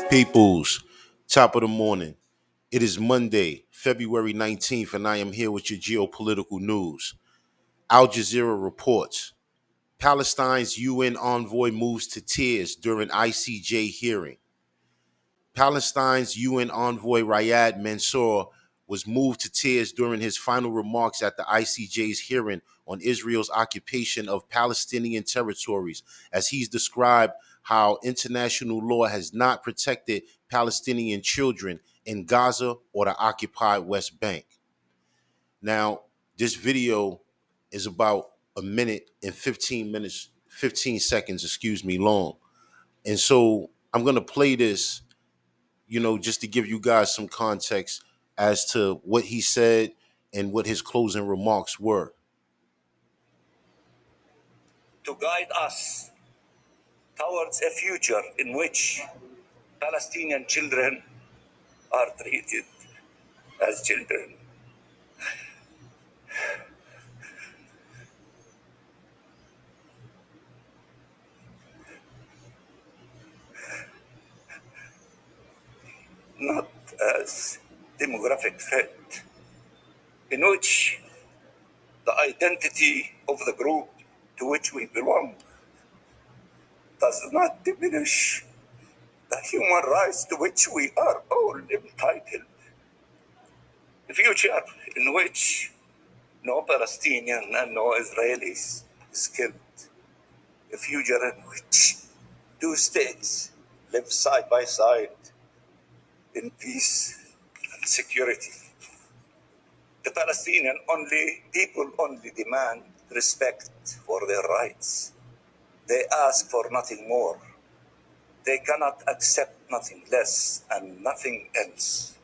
Peoples, top of the morning. It is Monday, February 19th, and I am here with your geopolitical news. Al Jazeera reports Palestine's UN envoy moves to tears during ICJ hearing. Palestine's UN envoy Riyad Mansour was moved to tears during his final remarks at the ICJ's hearing on Israel's occupation of Palestinian territories, as he's described how international law has not protected Palestinian children in Gaza or the occupied West Bank. Now, this video is about a minute and 15 seconds, long. And so I'm going to play this just to give you guys some context as to what he said and what his closing remarks were. To guide us towards a future in which Palestinian children are treated as children. Not as demographic threat, in which the identity of the group to which we belong does not diminish the human rights to which we are all entitled. A future in which no Palestinian and no Israelis is killed. A future in which two states live side by side in peace and security. The Palestinian people only demand respect for their rights. They ask for nothing more. They cannot accept nothing less and nothing else.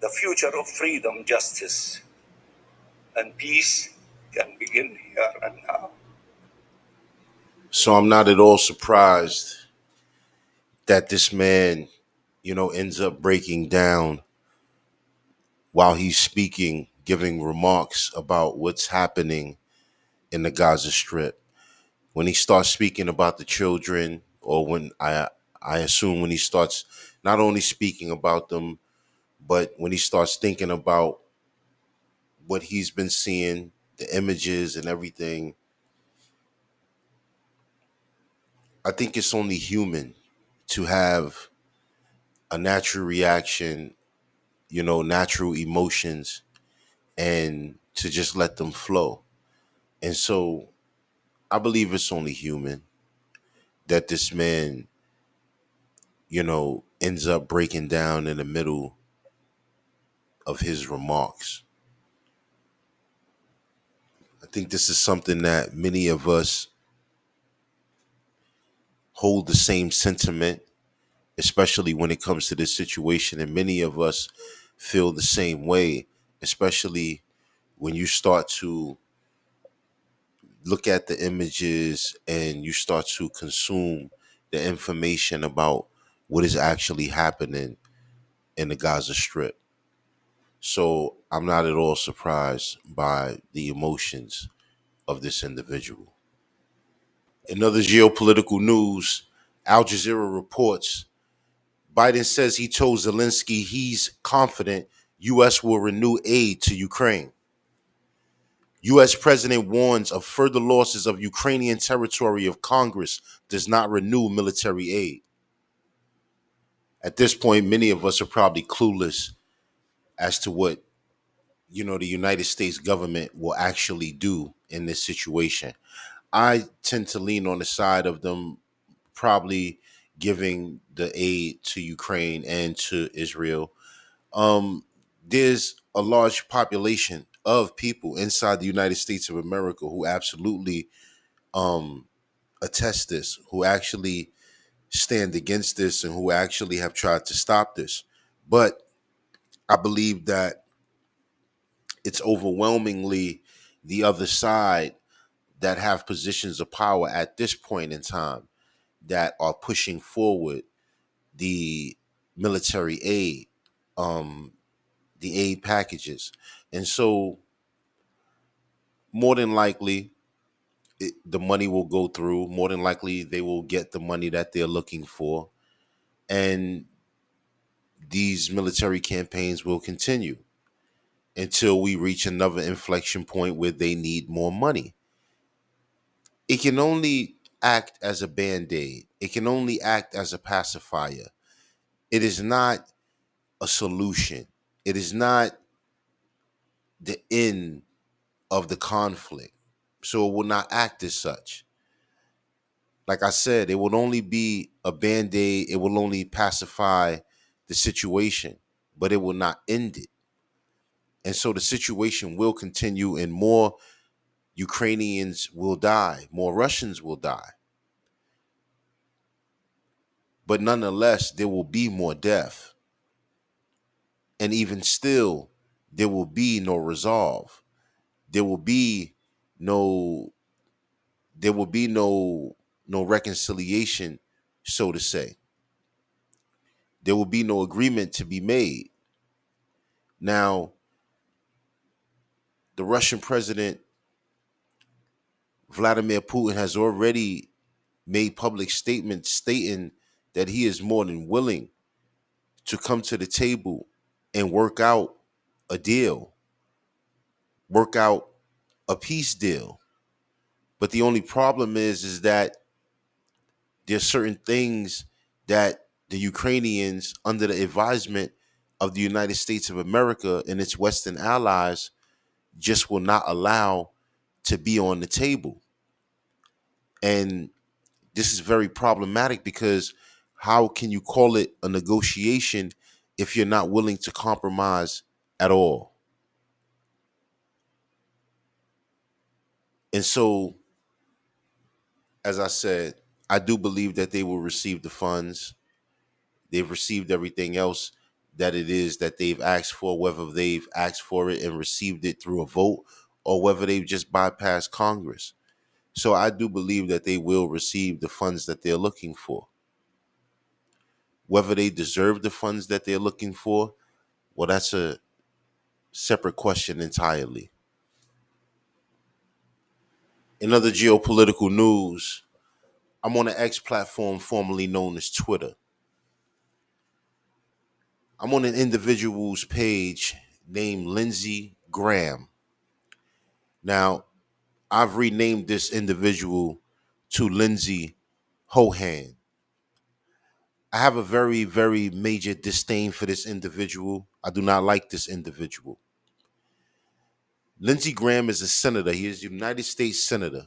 The future of freedom, justice, and peace can begin here and now. So I'm not at all surprised that this man, ends up breaking down while he's speaking, giving remarks about what's happening in the Gaza Strip. When he starts speaking about the children, or when I assume when he starts not only speaking about them, but when he starts thinking about what he's been seeing, the images and everything, I think it's only human to have a natural reaction, natural emotions, and to just let them flow. And so I believe it's only human that this man, ends up breaking down in the middle of his remarks. I think this is something that many of us hold the same sentiment, especially when it comes to this situation. And many of us feel the same way, especially when you start to look at the images and you start to consume the information about what is actually happening in the Gaza Strip. So I'm not at all surprised by the emotions of this individual. In other geopolitical news, Al Jazeera reports Biden says he told Zelensky he's confident U.S. will renew aid to Ukraine. U.S. President warns of further losses of Ukrainian territory if Congress does not renew military aid. At this point, many of us are probably clueless as to what, the United States government will actually do in this situation. I tend to lean on the side of them probably giving the aid to Ukraine and to Israel. There's a large population of people inside the United States of America who absolutely um, attest this, who actually stand against this, and who actually have tried to stop this. But I believe that it's overwhelmingly the other side that have positions of power at this point in time that are pushing forward the military aid, um, the aid packages. And so, more than likely, the money will go through. More than likely, they will get the money that they're looking for. And these military campaigns will continue until we reach another inflection point where they need more money. It can only act as a band aid, it can only act as a pacifier. It is not a solution, it is not the end of the conflict. So it will not act as such. Like I said, it will only be a band aid, it will only pacify the situation, but it will not end it. And so the situation will continue, and more Ukrainians will die, more Russians will die. But nonetheless, there will be more death. And even still, there will be no resolve. There will be no there will be no reconciliation, so to say. There will be no agreement to be made. Now, the Russian president Vladimir Putin has already made public statements stating that he is more than willing to come to the table and work out a deal, work out a peace deal. But the only problem is that there's certain things that the Ukrainians, under the advisement of the United States of America and its Western allies, just will not allow to be on the table. And this is very problematic because how can you call it a negotiation if you're not willing to compromise at all? And so, as I said, I do believe that they will receive the funds. They've received everything else that it is that they've asked for, whether they've asked for it and received it through a vote or whether they've just bypassed Congress. So I do believe that they will receive the funds that they're looking for. Whether they deserve the funds that they're looking for, well, that's a separate question entirely. In other geopolitical news, I'm on the X platform formerly known as Twitter. I'm on an individual's page named Lindsey Graham. Now, I've renamed this individual to Lindsey Hohan. I have a very, very major disdain for this individual. I do not like this individual. Lindsey Graham is a senator. He is a United States senator.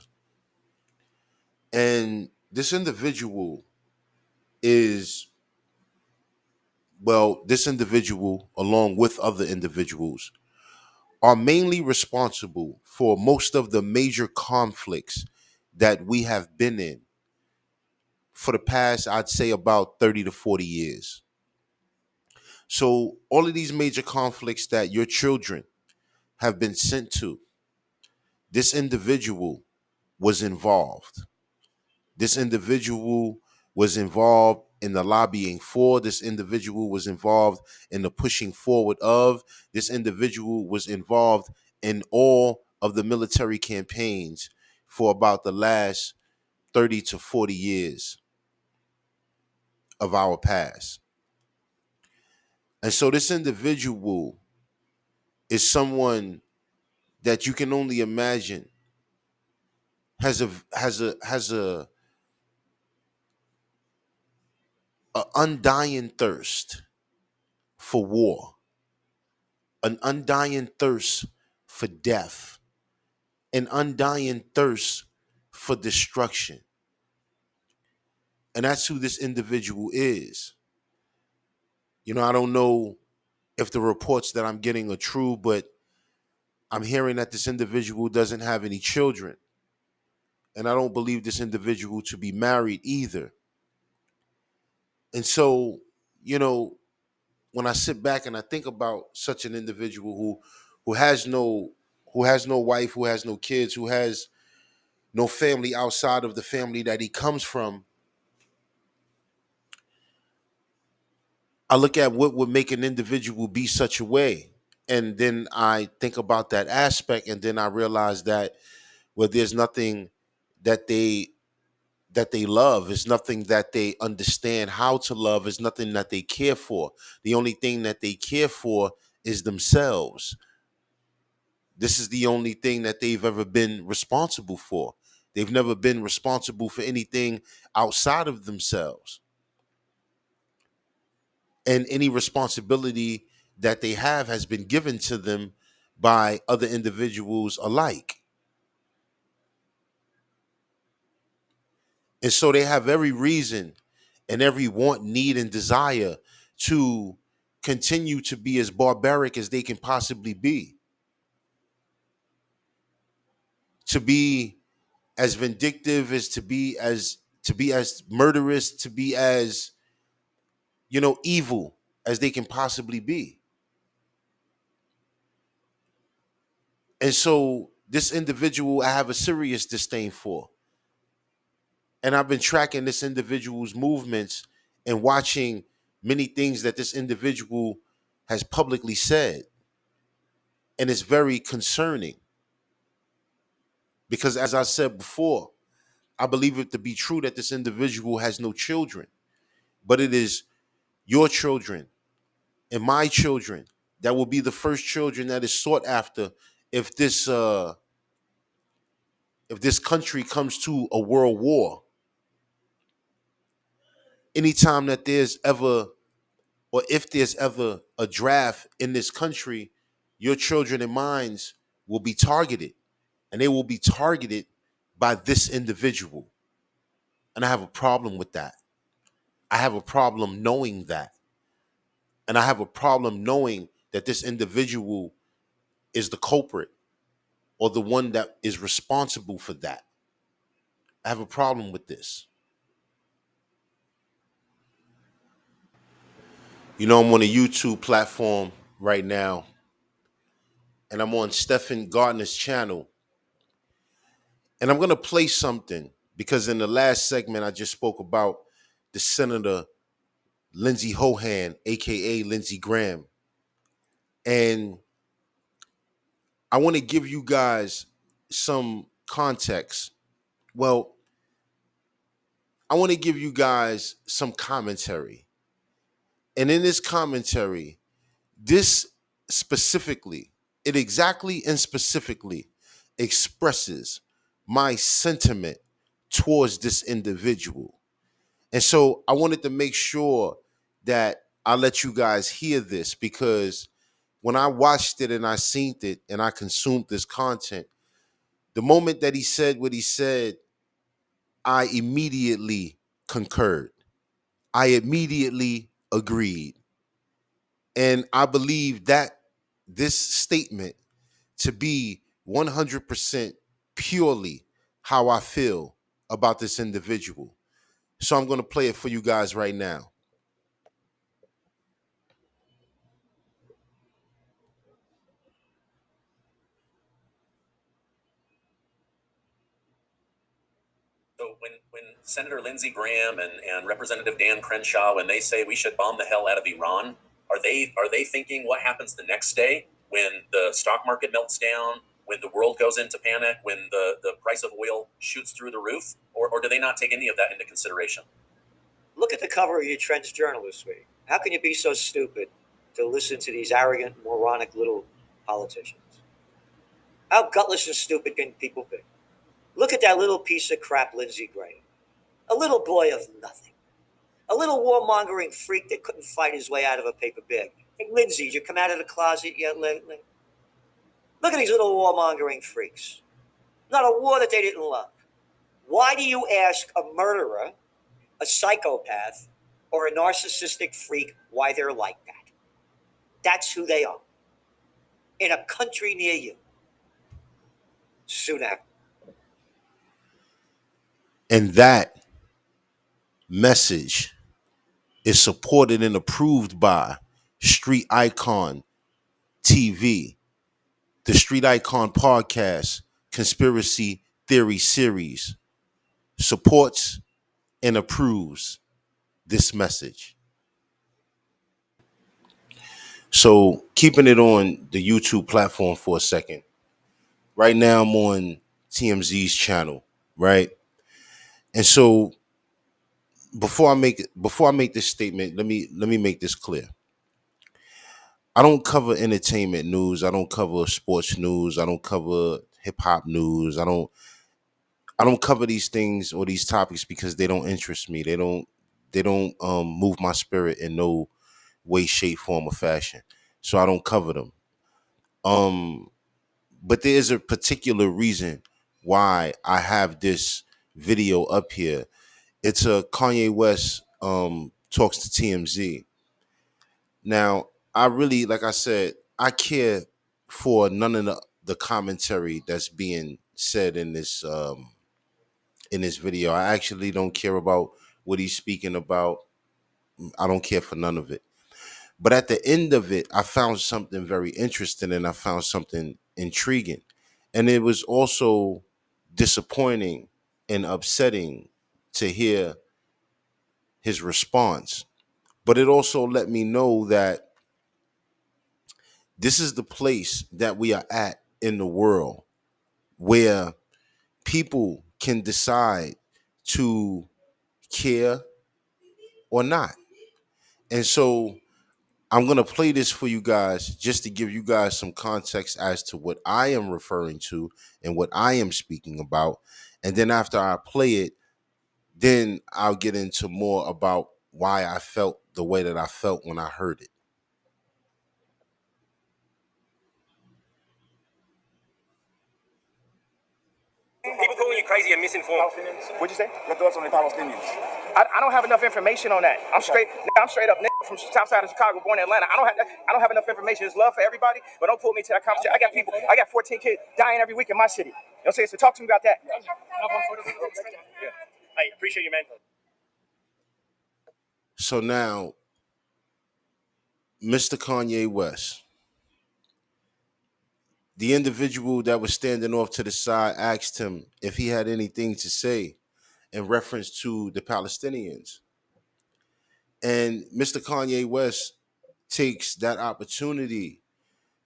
And this individual is, well, this individual, along with other individuals, are mainly responsible for most of the major conflicts that we have been in for the past, I'd say, about 30 to 40 years. So, all of these major conflicts that your children have been sent to, this individual was involved. This individual was involved in the lobbying for, this individual was involved in the pushing forward of, this individual was involved in all of the military campaigns for about the last 30 to 40 years of our past. And so this individual is someone that you can only imagine has a undying thirst for war, an undying thirst for death, an undying thirst for destruction. And that's who this individual is. You know, I don't know if the reports that I'm getting are true, but I'm hearing that this individual doesn't have any children. And I don't believe this individual to be married either. And so, you know, when I sit back and I think about such an individual who has no who has no wife, who has no kids, who has no family outside of the family that he comes from, I look at what would make an individual be such a way. And then I think about that aspect, and then I realize that, well, there's nothing that that they love. It's nothing that they understand how to love. It's nothing that they care for. The only thing that they care for is themselves. This is the only thing that they've ever been responsible for. They've never been responsible for anything outside of themselves. And any responsibility that they have has been given to them by other individuals alike. And so they have every reason and every want, need, and desire to continue to be as barbaric as they can possibly be, to be as vindictive as to be as murderous, to be as, evil as they can possibly be. And so this individual I have a serious disdain for. And I've been tracking this individual's movements and watching many things that this individual has publicly said. And it's very concerning because, as I said before, I believe it to be true that this individual has no children, but it is your children and my children that will be the first children that is sought after if this country comes to a world war. Anytime that there's ever, or if there's ever a draft in this country, your children and minds will be targeted, and they will be targeted by this individual. And I have a problem with that. I have a problem knowing that. And I have a problem knowing that this individual is the culprit or the one that is responsible for that. I have a problem with this. I'm on a YouTube platform right now, and I'm on Stephen Gardner's channel. And I'm going to play something because in the last segment, I just spoke about the Senator Lindsey Hohan, AKA Lindsey Graham. And I want to give you guys some context. Well, I want to give you guys some commentary. And in this commentary, this specifically, it exactly and specifically expresses my sentiment towards this individual. And so I wanted to make sure that I let you guys hear this because when I watched it and I seen it and I consumed this content, the moment that he said what he said, I immediately concurred. I immediately agreed. And I believe that this statement to be 100% purely how I feel about this individual. So I'm going to play it for you guys right now. So when Senator Lindsey Graham and Representative Dan Crenshaw, when they say we should bomb the hell out of Iran, are they thinking what happens the next day when the stock market melts down, when the world goes into panic, when the price of oil shoots through the roof, or do they not take any of that into consideration? Look at the cover of your Trends Journal this week. How can you be so stupid to listen to these arrogant, moronic little politicians? How gutless and stupid can people be? Look at that little piece of crap, Lindsey Graham. A little boy of nothing. A little warmongering freak that couldn't fight his way out of a paper bag. Hey, Lindsey, did you come out of the closet yet lately? Look at these little warmongering freaks. Not a war that they didn't love. Why do you ask a murderer, a psychopath, or a narcissistic freak why they're like that? That's who they are. In a country near you. Soon after. And that message is supported and approved by Street Icon TV, the Street Icon Podcast, Conspiracy Theory Series, supports and approves this message. So, keeping it on the YouTube platform for a second. Right now, I'm on TMZ's channel, right? And so before I make this statement, let me make this clear. I don't cover entertainment news. I don't cover sports news. I don't cover hip hop news. I don't cover these things or these topics because they don't interest me. They don't move my spirit in no way, shape, form, or fashion. So I don't cover them. Um, but there is a particular reason why I have this video up here. It's a Kanye West talks to TMZ. Now, I really, like I said, I care for none of the commentary that's being said in this video. I actually don't care about what he's speaking about. I don't care for none of it. But at the end of it, I found something very interesting and I found something intriguing. And it was also disappointing and upsetting to hear his response. But it also let me know that this is the place that we are at in the world where people can decide to care or not. And so I'm going to play this for you guys just to give you guys some context as to what I am referring to and what I am speaking about. And then after I play it, then I'll get into more about why I felt the way that I felt when I heard it. People calling you crazy and misinformed. What'd you say? Your thoughts on the Palestinians? I don't have enough information on that. I'm straight up nigga from south side of Chicago, born in Atlanta. I don't have enough information. There's love for everybody, but don't pull me to that conversation. I got 14 kids dying every week in my city. You know what I'm saying? So talk to me about that. Yeah. I appreciate you, man. So now, Mr. Kanye West, the individual that was standing off to the side, asked him if he had anything to say in reference to the Palestinians. And Mr. Kanye West takes that opportunity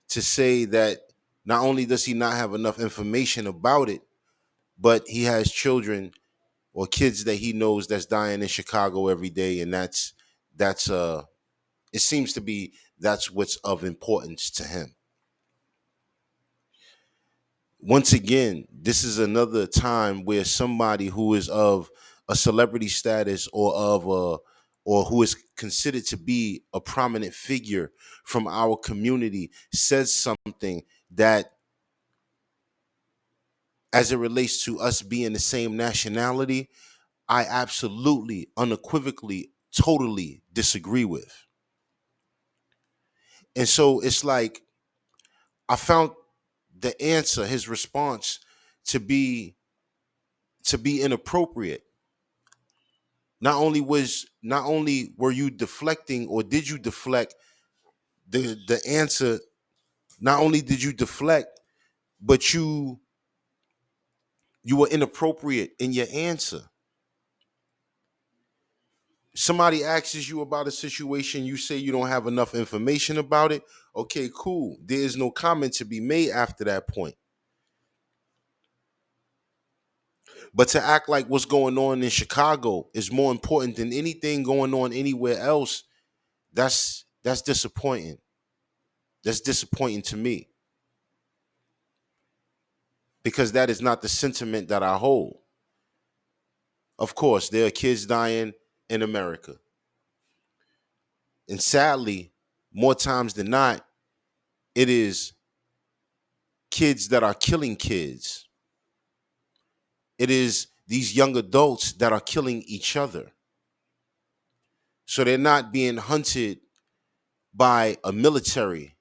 to say that not only does he not have enough information about it, but he has children or kids that he knows that's dying in Chicago every day, and that's it seems to be that's what's of importance to him. Once again, this is another time where somebody who is of a celebrity status or who is considered to be a prominent figure from our community says something that, as it relates to us being the same nationality, I absolutely, unequivocally, totally disagree with. And so it's like I found the answer, his response, to be inappropriate. Not only were you deflecting or did you deflect the answer, not only did you deflect, but you were inappropriate in your answer. Somebody asks you about a situation, you say you don't have enough information about it. Okay, cool. There is no comment to be made after that point. But to act like what's going on in Chicago is more important than anything going on anywhere else, that's disappointing. That's disappointing to me because that is not the sentiment that I hold. Of course, there are kids dying in America. And sadly, more times than not, it is kids that are killing kids. It is these young adults that are killing each other. So they're not being hunted by a military,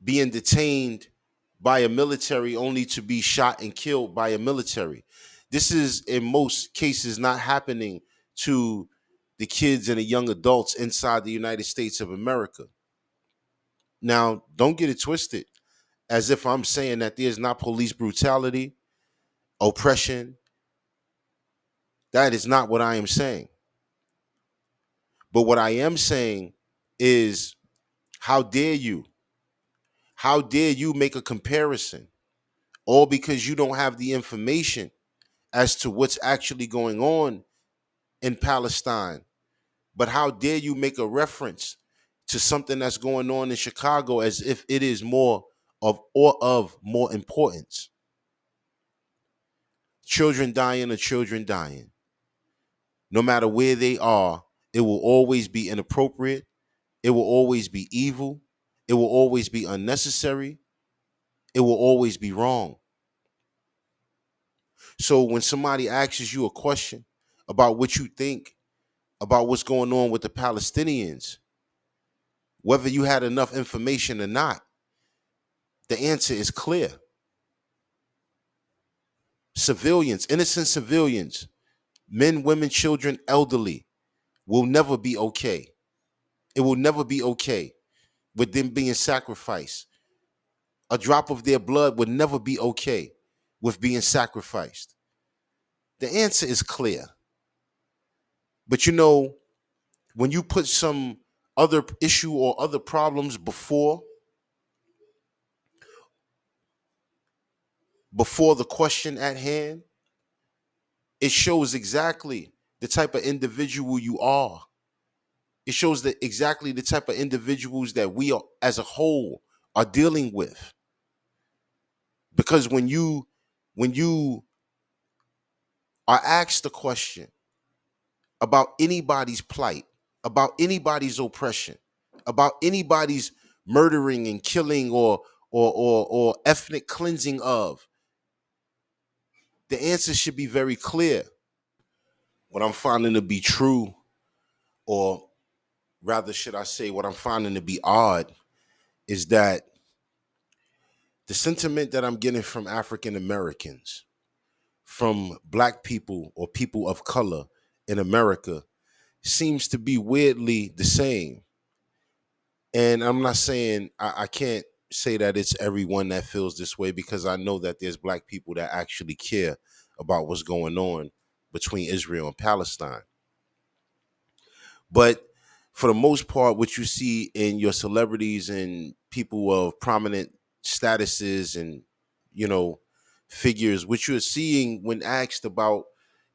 being detained by a military only to be shot and killed by a military. This is in most cases not happening to the kids and the young adults inside the United States of America. Now, don't get it twisted as if I'm saying that there's not police brutality, oppression. That is not what I am saying. But what I am saying is, how dare you? How dare you make a comparison? All because you don't have the information as to what's actually going on in Palestine. But how dare you make a reference to something that's going on in Chicago as if it is more of more importance? Children dying are children dying. No matter where they are, it will always be inappropriate. It will always be evil. It will always be unnecessary. It will always be wrong. So when somebody asks you a question about what you think about what's going on with the Palestinians, whether you had enough information or not, the answer is clear. Civilians, innocent civilians, men, women, children, elderly, will never be okay. It will never be okay with them being sacrificed. A drop of their blood would never be okay with being sacrificed. The answer is clear. But when you put some other issue or other problems before the question at hand, it shows exactly the type of individual you are. It shows that exactly the type of individuals that we are, as a whole, are dealing with. Because when you are asked the question about anybody's plight, about anybody's oppression, about anybody's murdering and killing or ethnic cleansing of, the answer should be very clear. What I'm finding to be true, or rather should I say what I'm finding to be odd, is that the sentiment that I'm getting from African Americans, from black people or people of color in America, seems to be weirdly the same. And I'm not saying I can't say that it's everyone that feels this way, because I know that there's black people that actually care about what's going on between Israel and Palestine. But for the most part, what you see in your celebrities and people of prominent statuses and, you know, figures, what you're seeing when asked about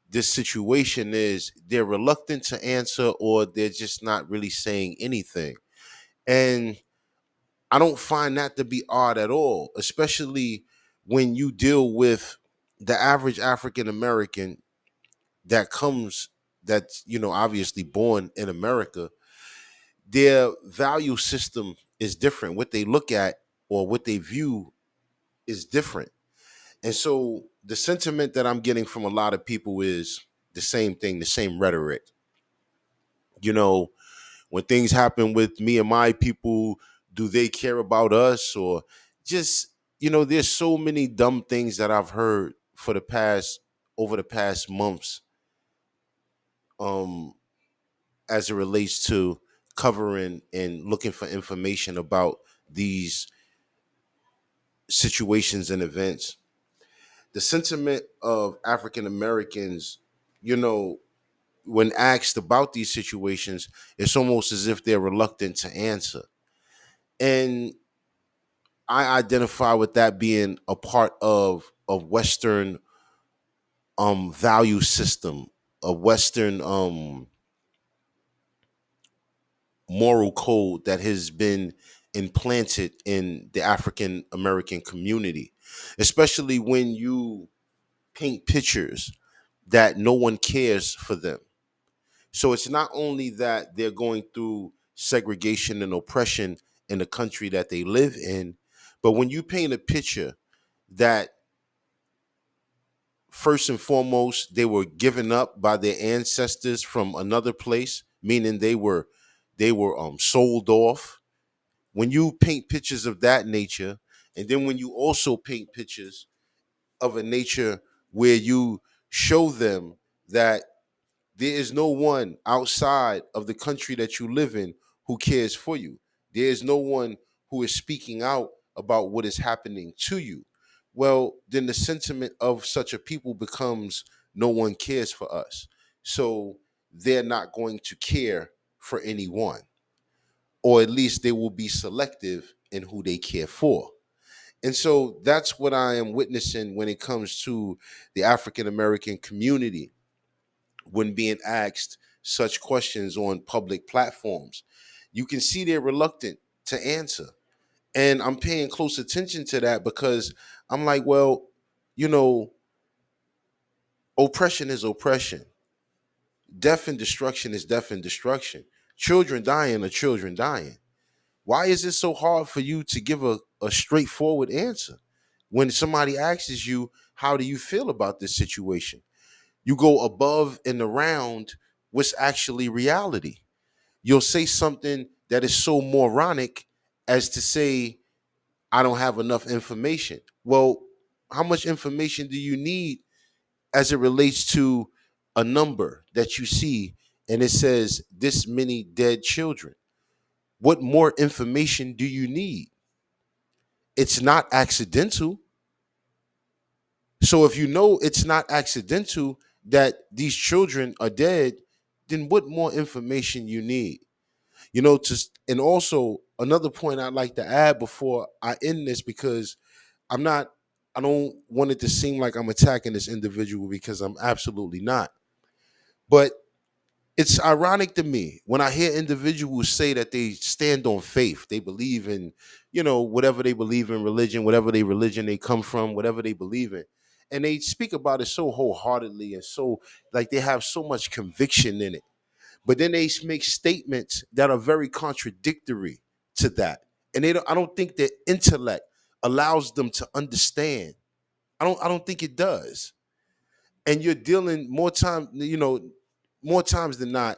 this situation is they're reluctant to answer, or they're just not really saying anything. And I don't find that to be odd at all, especially when you deal with the average African American that comes, that's, obviously born in America. Their value system is different. What they look at or what they view is different. And so the sentiment that I'm getting from a lot of people is the same thing, the same rhetoric. You know, when things happen with me and my people, do they care about us? Or just, there's so many dumb things that I've heard over the past months, um, as it relates to covering and looking for information about these situations and events. The sentiment of African Americans, you know, when asked about these situations, it's almost as if they're reluctant to answer. And I identify with that being a part of Western value system, a Western moral code that has been implanted in the African American community, especially when you paint pictures that no one cares for them. So it's not only that they're going through segregation and oppression in the country that they live in, but when you paint a picture that first and foremost they were given up by their ancestors from another place, meaning they were sold off. When you paint pictures of that nature, and then when you also paint pictures of a nature where you show them that there is no one outside of the country that you live in who cares for you. There is no one who is speaking out about what is happening to you. Well, then the sentiment of such a people becomes no one cares for us. So they're not going to care for anyone, or at least they will be selective in who they care for. And so that's what I am witnessing when it comes to the African American community when being asked such questions on public platforms. You can see they're reluctant to answer. And I'm paying close attention to that because I'm like, well, you know, oppression is oppression. Death and destruction is death and destruction. Children dying are children dying. Why is it so hard for you to give a straightforward answer? When somebody asks you, how do you feel about this situation? You go above and around what's actually reality. You'll say something that is so moronic as to say, I don't have enough information. Well, how much information do you need as it relates to a number that you see and it says this many dead children? What more information do you need? It's not accidental. So if you know it's not accidental that these children are dead, then what more information you need? And also another point I'd like to add before I end this, because I'm not, I don't want it to seem like I'm attacking this individual, because I'm absolutely not. But it's ironic to me when I hear individuals say that they stand on faith. They believe in, whatever they believe in, religion, whatever they religion they come from, whatever they believe in. And they speak about it so wholeheartedly and so like they have so much conviction in it. But then they make statements that are very contradictory to that. And I don't think their intellect allows them to understand. I don't think it does. And you're dealing more times than not,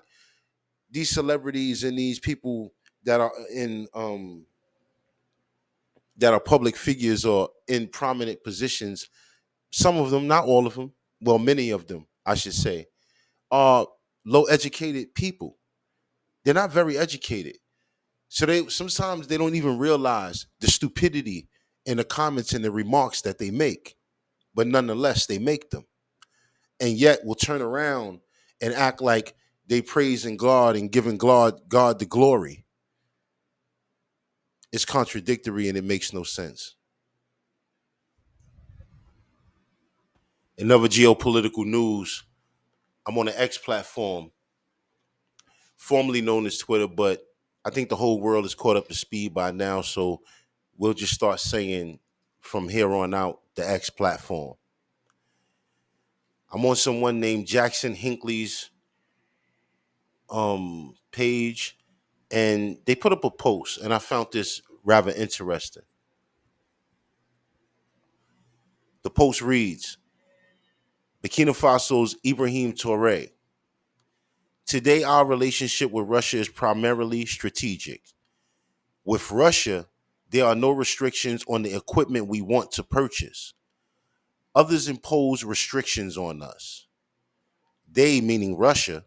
these celebrities and these people that are in that are public figures or in prominent positions, some of them, not all of them, well, many of them, I should say, are low educated people. They're not very educated. So they sometimes they don't even realize the stupidity in the comments and the remarks that they make. But nonetheless, they make them. And yet will turn around and act like they praising God and giving God the glory. It's contradictory and it makes no sense. In other geopolitical news, I'm on the X platform, formerly known as Twitter, but I think the whole world is caught up to speed by now. So we'll just start saying from here on out the X platform. I'm on someone named Jackson Hinckley's page, and they put up a post, and I found this rather interesting. The post reads, Burkina Faso's Ibrahim Toure. Today, our relationship with Russia is primarily strategic. With Russia, there are no restrictions on the equipment we want to purchase. Others impose restrictions on us. They, meaning Russia,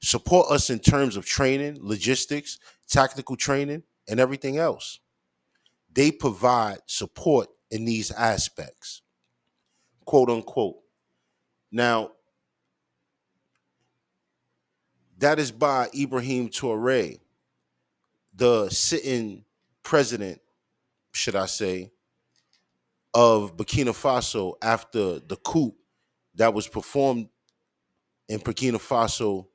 support us in terms of training, logistics, tactical training, and everything else. They provide support in these aspects, quote unquote. Now, that is by Ibrahim Toure, the sitting president, should I say, of Burkina Faso after the coup that was performed in Burkina Faso,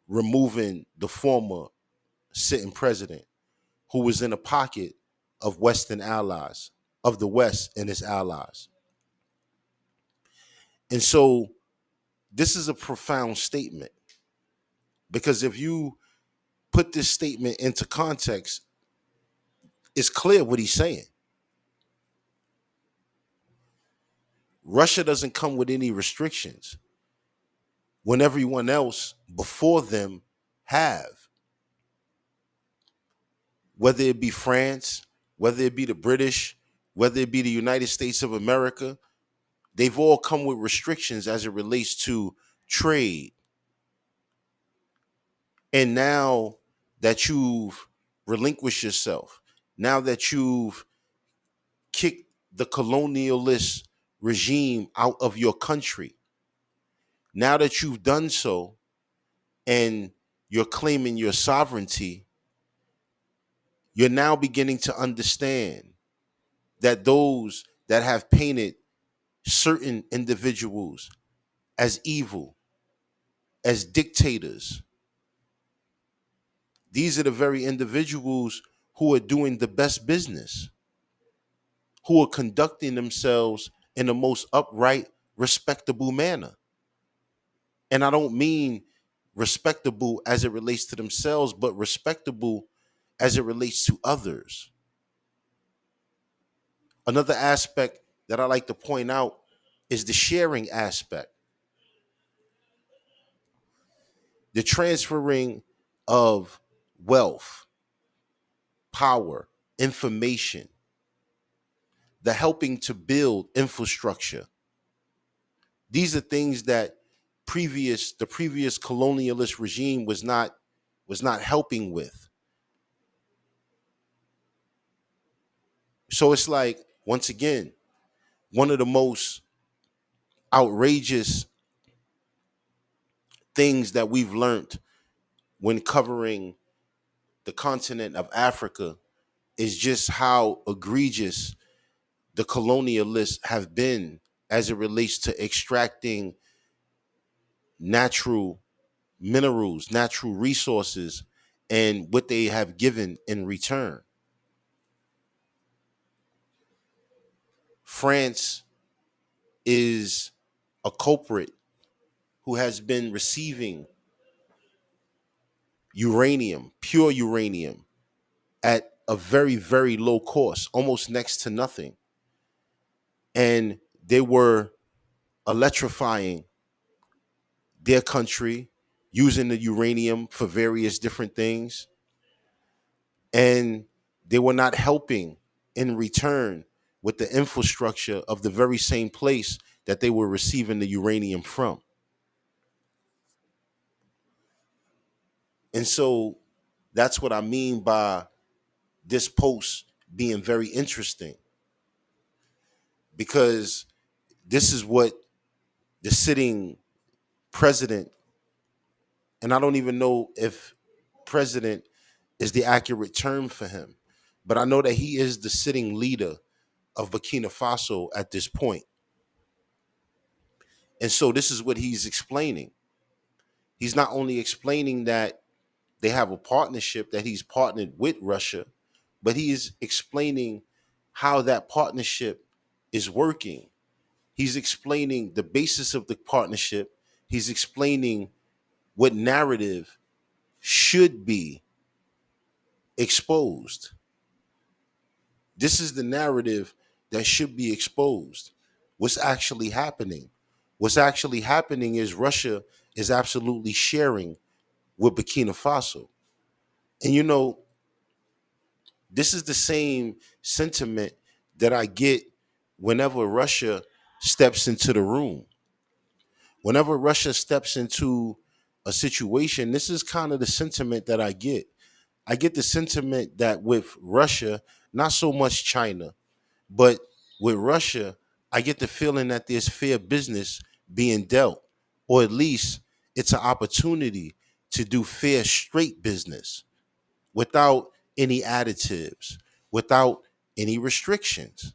removing the former sitting president who was in the pocket of Western allies, of the West and its allies. And so this is a profound statement, because if you put this statement into context, it's clear what he's saying. Russia doesn't come with any restrictions when everyone else before them have, whether it be France, whether it be the British, whether it be the United States of America. They've all come with restrictions as it relates to trade. And now that you've relinquished yourself, now that you've kicked the colonialist regime out of your country, now that you've done so and you're claiming your sovereignty, you're now beginning to understand that those that have painted certain individuals as evil, as dictators, these are the very individuals who are doing the best business, who are conducting themselves in the most upright, respectable manner. And I don't mean respectable as it relates to themselves, but respectable as it relates to others. Another aspect that I like to point out is the sharing aspect, the transferring of wealth, power, information, the helping to build infrastructure. These are things that the previous colonialist regime was not helping with. So it's like, once again, one of the most outrageous things that we've learned when covering the continent of Africa is just how egregious the colonialists have been as it relates to extracting natural minerals, natural resources, and what they have given in return. France is a culprit who has been receiving uranium, pure uranium, at a very, very low cost, almost next to nothing. And they were electrifying their country using the uranium for various different things. And they were not helping in return with the infrastructure of the very same place that they were receiving the uranium from. And so that's what I mean by this post being very interesting, because this is what the sitting president, and I don't even know if president is the accurate term for him, but I know that he is the sitting leader of Burkina Faso at this point. And so this is what he's explaining. He's not only explaining that they have a partnership, that he's partnered with Russia, but he is explaining how that partnership is working. He's explaining the basis of the partnership. He's explaining what narrative should be exposed. This is the narrative that should be exposed. What's actually happening? What's actually happening is Russia is absolutely sharing with Burkina Faso. And this is the same sentiment that I get whenever Russia steps into the room. Whenever Russia steps into a situation, this is kind of the sentiment that I get. I get the sentiment that with Russia, not so much China, but with Russia, I get the feeling that there's fair business being dealt, or at least it's an opportunity to do fair, straight business without any additives, without any restrictions.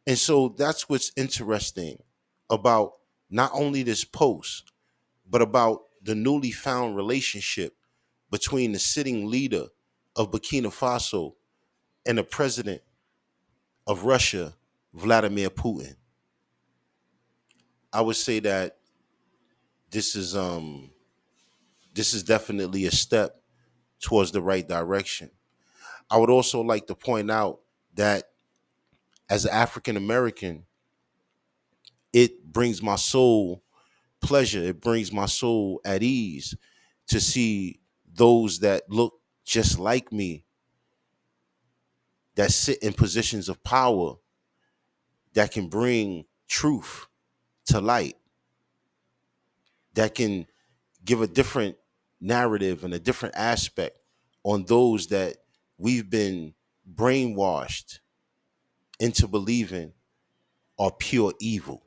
And so that's what's interesting about not only this post, but about the newly found relationship between the sitting leader of Burkina Faso and the president of Russia, Vladimir Putin. I would say that this is um this is definitely a step towards the right direction. I would also like to point out that as an African American, it brings my soul pleasure. It brings my soul at ease to see those that look just like me, that sit in positions of power, that can bring truth to light, that can give a different narrative and a different aspect on those that we've been brainwashed into believing are pure evil.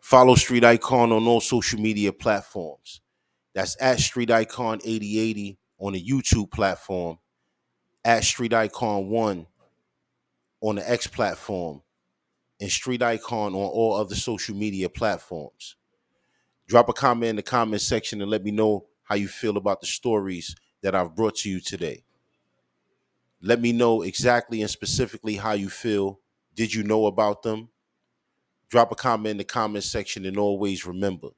Follow Street Icon on all social media platforms. That's at Street Icon 8080 on the YouTube platform, at Street Icon 1 on the X platform, and Street Icon on all other social media platforms. Drop a comment in the comment section and let me know how you feel about the stories that I've brought to you today. Let me know exactly and specifically how you feel. Did you know about them? Drop a comment in the comment section, and always remember,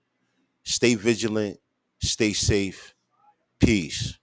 stay vigilant, stay safe, peace.